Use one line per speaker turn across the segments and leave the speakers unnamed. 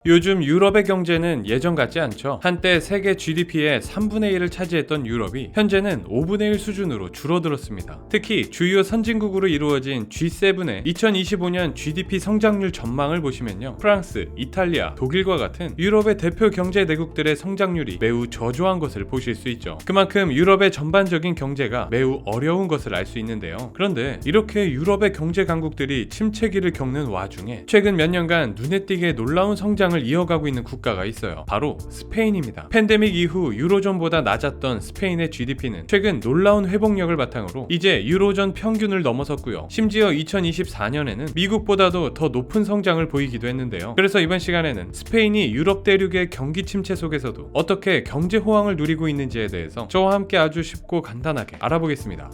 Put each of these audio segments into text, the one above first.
요즘 유럽의 경제는 예전 같지 않죠. 한때 세계 GDP의 3분의 1을 차지했던 유럽이 현재는 5분의 1 수준으로 줄어들었습니다. 특히 주요 선진국으로 이루어진 G7의 2025년 GDP 성장률 전망을 보시면요. 프랑스, 이탈리아, 독일과 같은 유럽의 대표 경제 대국들의 성장률이 매우 저조한 것을 보실 수 있죠. 그만큼 유럽의 전반적인 경제가 매우 어려운 것을 알 수 있는데요. 그런데 이렇게 유럽의 경제 강국들이 침체기를 겪는 와중에 최근 몇 년간 눈에 띄게 놀라운 성장을 이어가고 있는 국가가 있어요. 바로 스페인입니다. 팬데믹 이후 유로존보다 낮았던 스페인의 GDP는 최근 놀라운 회복력을 바탕으로 이제 유로존 평균을 넘어섰고요. 심지어 2024년에는 미국보다도 더 높은 성장을 보이기도 했는데요. 그래서 이번 시간에는 스페인이 유럽 대륙의 경기 침체 속에서도 어떻게 경제 호황을 누리고 있는지에 대해서 저와 함께 아주 쉽고 간단하게 알아보겠습니다.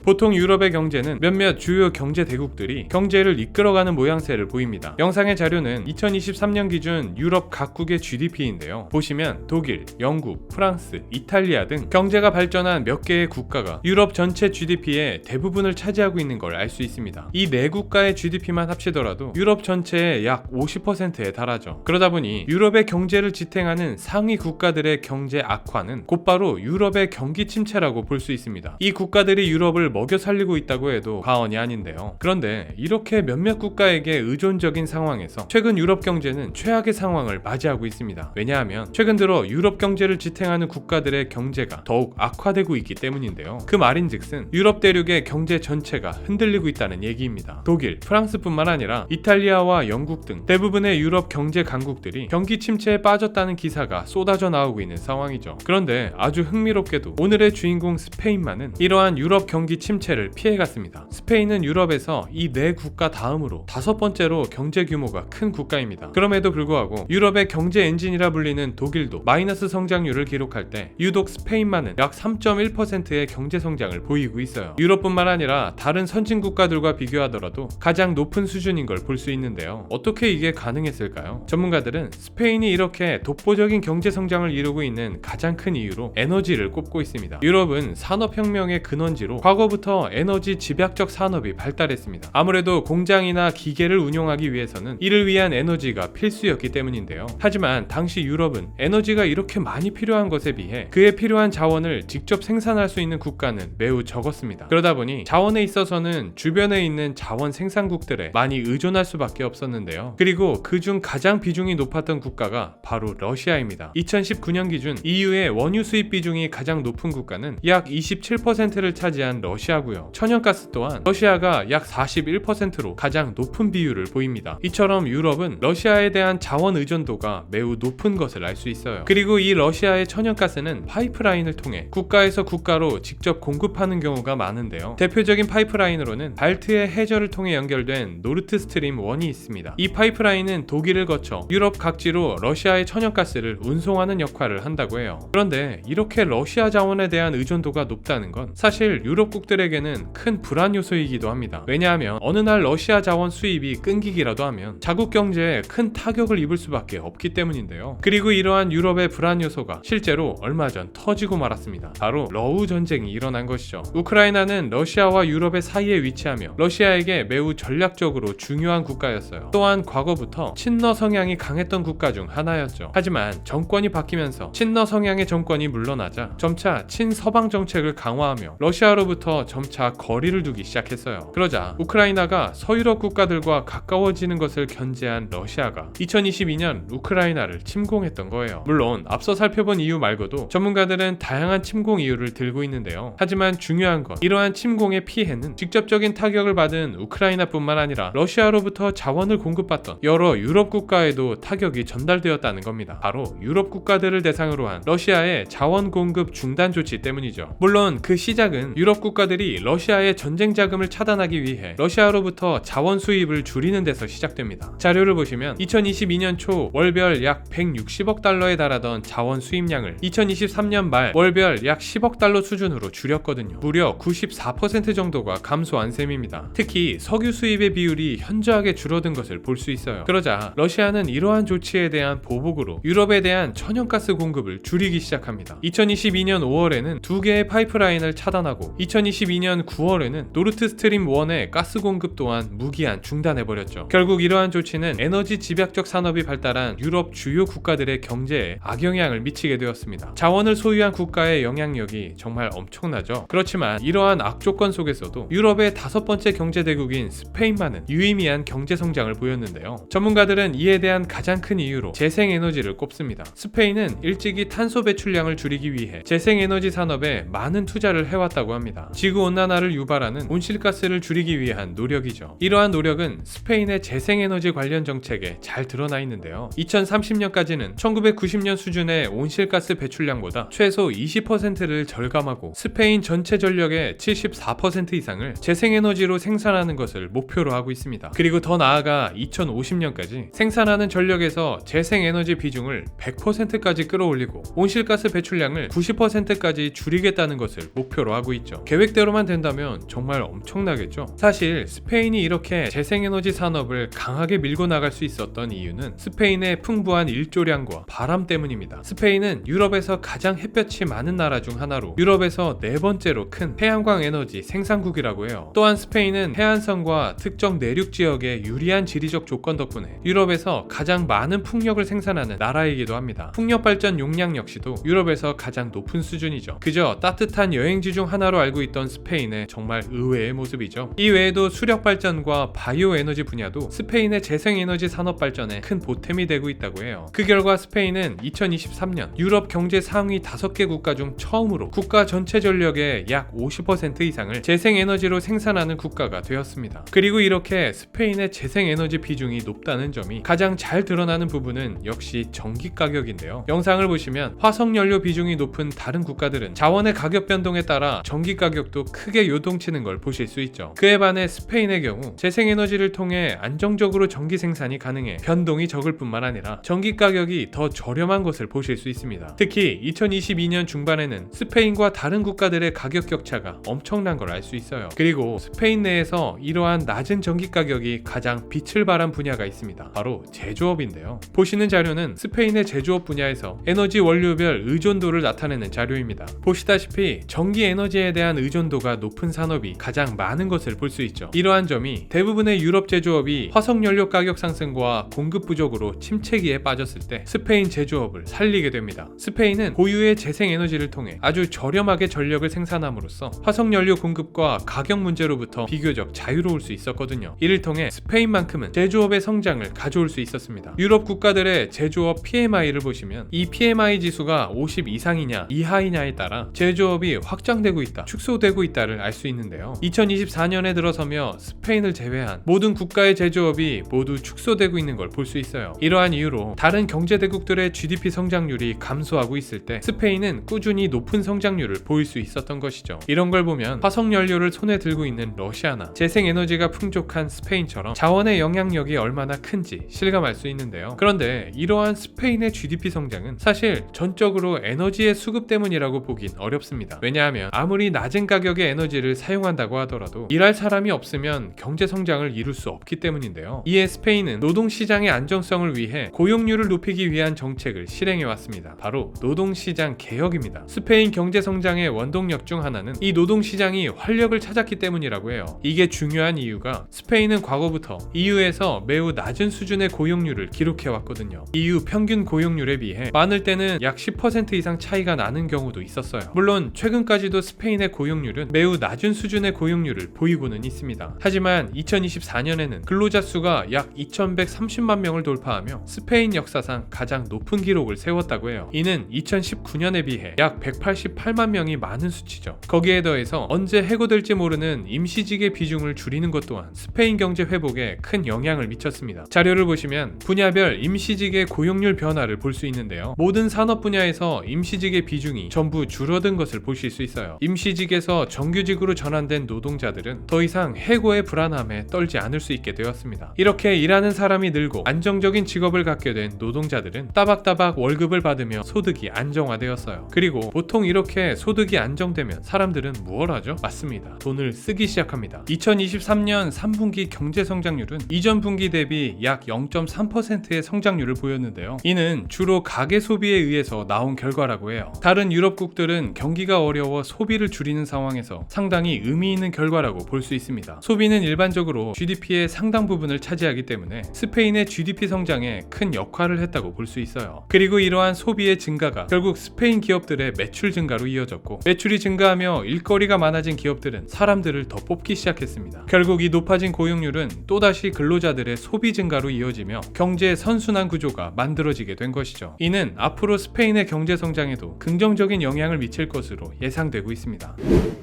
보통 유럽의 경제는 몇몇 주요 경제 대국들이 경제를 이끌어가는 모양새를 보입니다. 영상의 자료는 2023년 기준 유럽 각국의 GDP인데요. 보시면 독일, 영국, 프랑스, 이탈리아 등 경제가 발전한 몇 개의 국가가 유럽 전체 GDP의 대부분을 차지하고 있는 걸 알 수 있습니다. 이 네 국가의 GDP만 합치더라도 유럽 전체의 약 50%에 달하죠. 그러다 보니 유럽의 경제를 지탱하는 상위 국가들의 경제 악화는 곧바로 유럽의 경기 침체라고 볼 수 있습니다. 이 국가들이 유럽을 먹여 살리고 있다고 해도 과언이 아닌데요. 그런데 이렇게 몇몇 국가에게 의존적인 상황에서 최근 유럽 경제는 최악의 상황을 맞이하고 있습니다. 왜냐하면 최근 들어 유럽 경제를 지탱하는 국가들의 경제가 더욱 악화되고 있기 때문인데요. 그 말인즉슨 유럽 대륙의 경제 전체가 흔들리고 있다는 얘기입니다. 독일, 프랑스뿐만 아니라 이탈리아와 영국 등 대부분의 유럽 경제 강국들이 경기 침체에 빠졌다는 기사가 쏟아져 나오고 있는 상황이죠. 그런데 아주 흥미롭게도 오늘의 주인공 스페인만은 이러한 유럽 경기 침체를 피해갔습니다. 스페인은 유럽에서 이 네 국가 다음으로 5번째로 경제 규모가 큰 국가입니다. 그럼에도 불구하고 유럽의 경제 엔진이라 불리는 독일도 마이너스 성장률을 기록할 때 유독 스페인만은 약 3.1%의 경제 성장을 보이고 있어요. 유럽뿐만 아니라 다른 선진 국가들과 비교하더라도 가장 높은 수준인 걸 볼 수 있는데요. 어떻게 이게 가능했을까요? 전문가들은 스페인이 이렇게 독보적인 경제 성장을 이루고 있는 가장 큰 이유로 에너지를 꼽고 있습니다. 유럽은 산업혁명의 근원지로 과거부터 에너지 집약적 산업이 발달했습니다. 아무래도 공장이나 기계를 운용하기 위해서는 이를 위한 에너지가 필수였기 때문인데요. 하지만 당시 유럽은 에너지가 이렇게 많이 필요한 것에 비해 그에 필요한 자원을 직접 생산할 수 있는 국가는 매우 적었습니다. 그러다 보니 자원에 있어서는 주변에 있는 자원 생산국들에 많이 의존할 수밖에 없었는데요. 그리고 그중 가장 비중이 높았던 국가가 바로 러시아입니다. 2019년 기준 EU의 원유 수입 비중이 가장 높은 국가는 약 27%를 차지한 러시아고요. 천연가스 또한 러시아가 약 41%로 가장 높은 비율을 보입니다. 이처럼 유럽은 러시아에 대한 자원 의존도가 매우 높은 것을 알 수 있어요. 그리고 이 러시아의 천연가스는 파이프라인을 통해 국가에서 국가로 직접 공급하는 경우가 많은데요. 대표적인 파이프라인으로는 발트해 해저를 통해 연결된 노르트스트림 1이 있습니다. 이 파이프라인은 독일을 거쳐 유럽 각지로 러시아의 천연가스를 운송하는 역할을 한다고 해요. 그런데 이렇게 러시아 자원에 대한 의존도가 높다는 건 사실 유럽국들에게는 큰 불안 요소이기도 합니다. 왜냐하면 어느 날 러시아 자원 수입이 끊기기라도 하면 자국 경제에 큰 타격을 입을 수밖에 없기 때문인데요. 그리고 이러한 유럽의 불안 요소가 실제로 얼마 전 터지고 말았습니다. 바로 러우 전쟁이 일어난 것이죠. 우크라이나는 러시아와 유럽의 사이에 위치하며 러시아에게 매우 전략적으로 중요한 국가였어요. 또한 과거부터 친러 성향이 강했던 국가 중 하나였죠. 하지만 정권이 바뀌면서 친러 성향의 정권이 물러나자 점차 친서방 정책을 강화하며 러시아로부터 점차 거리를 두기 시작했어요. 그러자 우크라이나가 서유럽 국가들과 가까워지는 것을 견제한 러시아가 2022년 우크라이나를 침공했던 거예요. 물론 앞서 살펴본 이유 말고도 전문가들은 다양한 침공 이유를 들고 있는데요. 하지만 중요한 건 이러한 침공의 피해는 직접적인 타격을 받은 우크라이나뿐만 아니라 러시아로부터 자원을 공급받던 여러 유럽 국가에도 타격이 전달되었다는 겁니다. 바로 유럽 국가들을 대상으로 한 러시아의 자원 공급 중단 조치 때문이죠. 물론 그 시작은 유럽 국가들이 러시아의 전쟁 자금을 차단하기 위해 러시아로부터 자원 수입을 줄이는 데서 시작됩니다. 자료를 보시면 2022년 초 월별 약 160억 달러에 달하던 자원 수입량을 2023년 말 월별 약 10억 달러 수준으로 줄였거든요. 무려 94% 정도가 감소한 셈입니다. 특히 석유 수입의 비율이 현저하게 줄어든 것을 볼 수 있어요. 그러자 러시아는 이러한 조치에 대한 보복으로 유럽에 대한 천연가스 공급을 줄이기 시작합니다. 2022년 5월에는 2개의 파이프라인을 차단하고 2023 2022년 9월에는 노르트 스트림 1의 가스 공급 또한 무기한 중단해버렸죠. 결국 이러한 조치는 에너지 집약적 산업이 발달한 유럽 주요 국가들의 경제에 악영향을 미치게 되었습니다. 자원을 소유한 국가의 영향력이 정말 엄청나죠. 그렇지만 이러한 악조건 속에서도 유럽의 5번째 경제대국인 스페인만은 유의미한 경제 성장을 보였는데요. 전문가들은 이에 대한 가장 큰 이유로 재생에너지를 꼽습니다. 스페인은 일찍이 탄소 배출량을 줄이기 위해 재생에너지 산업에 많은 투자를 해왔다고 합니다. 지구온난화를 유발하는 온실가스를 줄이기 위한 노력이죠. 이러한 노력은 스페인의 재생에너지 관련 정책에 잘 드러나 있는데요. 2030년까지는 1990년 수준의 온실가스 배출량보다 최소 20%를 절감하고 스페인 전체 전력의 74% 이상을 재생에너지로 생산하는 것을 목표로 하고 있습니다. 그리고 더 나아가 2050년까지 생산하는 전력에서 재생에너지 비중을 100%까지 끌어올리고 온실가스 배출량을 90%까지 줄이겠다는 것을 목표로 하고 있죠. 계획대로만 된다면 정말 엄청나겠죠. 사실 스페인이 이렇게 재생에너지 산업을 강하게 밀고 나갈 수 있었던 이유는 스페인의 풍부한 일조량과 바람 때문입니다. 스페인은 유럽에서 가장 햇볕이 많은 나라 중 하나로 유럽에서 4번째로 큰 태양광 에너지 생산국이라고 해요. 또한 스페인은 해안선과 특정 내륙 지역의 유리한 지리적 조건 덕분에 유럽에서 가장 많은 풍력을 생산하는 나라이기도 합니다. 풍력 발전 용량 역시도 유럽에서 가장 높은 수준이죠. 그저 따뜻한 여행지 중 하나로 알고 있던 스페인의 정말 의외의 모습이죠. 이 외에도 수력 발전과 바이오 에너지 분야도 스페인의 재생에너지 산업 발전에 큰 보탬이 되고 있다고 해요. 그 결과 스페인은 2023년 유럽 경제 상위 5개 국가 중 처음으로 국가 전체 전력의 약 50% 이상을 재생에너지로 생산하는 국가가 되었습니다. 그리고 이렇게 스페인의 재생에너지 비중이 높다는 점이 가장 잘 드러나는 부분은 역시 전기 가격인데요. 영상을 보시면 화석연료 비중이 높은 다른 국가들은 자원의 가격 변동에 따라 전기 가격도 크게 요동치는 걸 보실 수 있죠. 그에 반해 스페인의 경우 재생에너지를 통해 안정적으로 전기 생산이 가능해 변동이 적을 뿐만 아니라 전기 가격이 더 저렴한 것을 보실 수 있습니다. 특히 2022년 중반에는 스페인과 다른 국가들의 가격 격차가 엄청난 걸 알 수 있어요. 그리고 스페인 내에서 이러한 낮은 전기 가격이 가장 빛을 발한 분야가 있습니다. 바로 제조업인데요. 보시는 자료는 스페인의 제조업 분야에서 에너지 원료별 의존도를 나타내는 자료입니다. 보시다시피 전기 에너지에 대한 의존도가 높은 산업이 가장 많은 것을 볼 수 있죠. 이러한 점이 대부분의 유럽 제조업이 화석연료 가격 상승과 공급 부족으로 침체기에 빠졌을 때 스페인 제조업을 살리게 됩니다. 스페인은 고유의 재생에너지를 통해 아주 저렴하게 전력을 생산함으로써 화석연료 공급과 가격 문제로부터 비교적 자유로울 수 있었거든요. 이를 통해 스페인만큼은 제조업의 성장을 가져올 수 있었습니다. 유럽 국가들의 제조업 PMI를 보시면 이 PMI 지수가 50 이상이냐 이하이냐에 따라 제조업이 확장되고 있다, 축소되고 있다를 알 수 있는데요. 2024년에 들어서며 스페인을 제외한 모든 국가의 제조업이 모두 축소되고 있는 걸 볼 수 있어요. 이러한 이유로 다른 경제대국들의 GDP 성장률이 감소하고 있을 때 스페인은 꾸준히 높은 성장률을 보일 수 있었던 것이죠. 이런 걸 보면 화석연료를 손에 들고 있는 러시아나 재생에너지가 풍족한 스페인처럼 자원의 영향력이 얼마나 큰지 실감할 수 있는데요. 그런데 이러한 스페인의 GDP 성장은 사실 전적으로 에너지의 수급 때문이라고 보긴 어렵습니다. 왜냐하면 아무리 낮은 가격의 에너지를 사용한다고 하더라도 일할 사람이 없으면 경제 성장을 이룰 수 없기 때문인데요. 이에 스페인은 노동시장의 안정성을 위해 고용률을 높이기 위한 정책을 실행해왔습니다. 바로 노동시장 개혁입니다. 스페인 경제 성장의 원동력 중 하나는 이 노동시장이 활력을 찾았기 때문이라고 해요. 이게 중요한 이유가 스페인은 과거부터 EU에서 매우 낮은 수준의 고용률을 기록해왔거든요. EU 평균 고용률에 비해 많을 때는 약 10% 이상 차이가 나는 경우도 있었어요. 물론 최근까지도 스페인의 고용률은 매우 낮은 수준의 고용률을 보이고는 있습니다. 하지만 2024년에는 근로자 수가 약 2130만 명을 돌파하며 스페인 역사상 가장 높은 기록을 세웠다고 해요. 이는 2019년에 비해 약 188만 명이 많은 수치죠. 거기에 더해서 언제 해고될지 모르는 임시직의 비중을 줄이는 것 또한 스페인 경제 회복에 큰 영향을 미쳤습니다. 자료를 보시면 분야별 임시직의 고용률 변화를 볼 수 있는데요. 모든 산업 분야에서 임시직의 비중이 전부 줄어든 것을 보실 수 있어요. 임시직에서 정규직으로 전환된 노동자들은 더 이상 해고의 불안함에 떨지 않을 수 있게 되었습니다. 이렇게 일하는 사람이 늘고 안정적인 직업을 갖게 된 노동자들은 따박따박 월급을 받으며 소득이 안정화되었어요. 그리고 보통 이렇게 소득이 안정되면 사람들은 무엇을 하죠? 맞습니다. 돈을 쓰기 시작합니다. 2023년 3분기 경제 성장률은 이전 분기 대비 약 0.3%의 성장률을 보였는데요. 이는 주로 가계 소비에 의해서 나온 결과라고 해요. 다른 유럽국들은 경기가 어려워 소비를 줄이는 상황 상황에서 상당히 의미 있는 결과라고 볼 수 있습니다. 소비는 일반적으로 GDP의 상당 부분을 차지하기 때문에 스페인의 GDP 성장에 큰 역할을 했다고 볼 수 있어요. 그리고 이러한 소비의 증가가 결국 스페인 기업들의 매출 증가로 이어졌고, 매출이 증가하며 일거리가 많아진 기업들은 사람들을 더 뽑기 시작했습니다. 결국 이 높아진 고용률은 또다시 근로자들의 소비 증가로 이어지며 경제의 선순환 구조가 만들어지게 된 것이죠. 이는 앞으로 스페인의 경제 성장에도 긍정적인 영향을 미칠 것으로 예상되고 있습니다.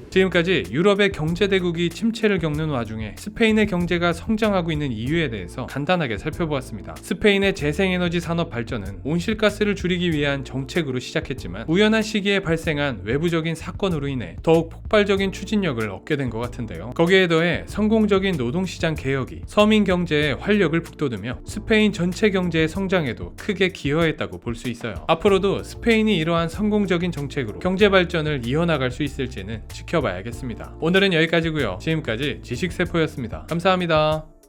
지금까지 유럽의 경제 대국이 침체를 겪는 와중에 스페인의 경제가 성장하고 있는 이유에 대해서 간단하게 살펴보았습니다. 스페인의 재생에너지 산업 발전은 온실가스를 줄이기 위한 정책으로 시작했지만 우연한 시기에 발생한 외부적인 사건으로 인해 더욱 폭발적인 추진력을 얻게 된 것 같은데요. 거기에 더해 성공적인 노동시장 개혁이 서민 경제에 활력을 북돋으며 스페인 전체 경제의 성장에도 크게 기여했다고 볼 수 있어요. 앞으로도 스페인이 이러한 성공적인 정책으로 경제 발전을 이어나갈 수 있을지는 지켜봐야겠습니다. 오늘은 여기까지고요. 지금까지 지식세포였습니다. 감사합니다.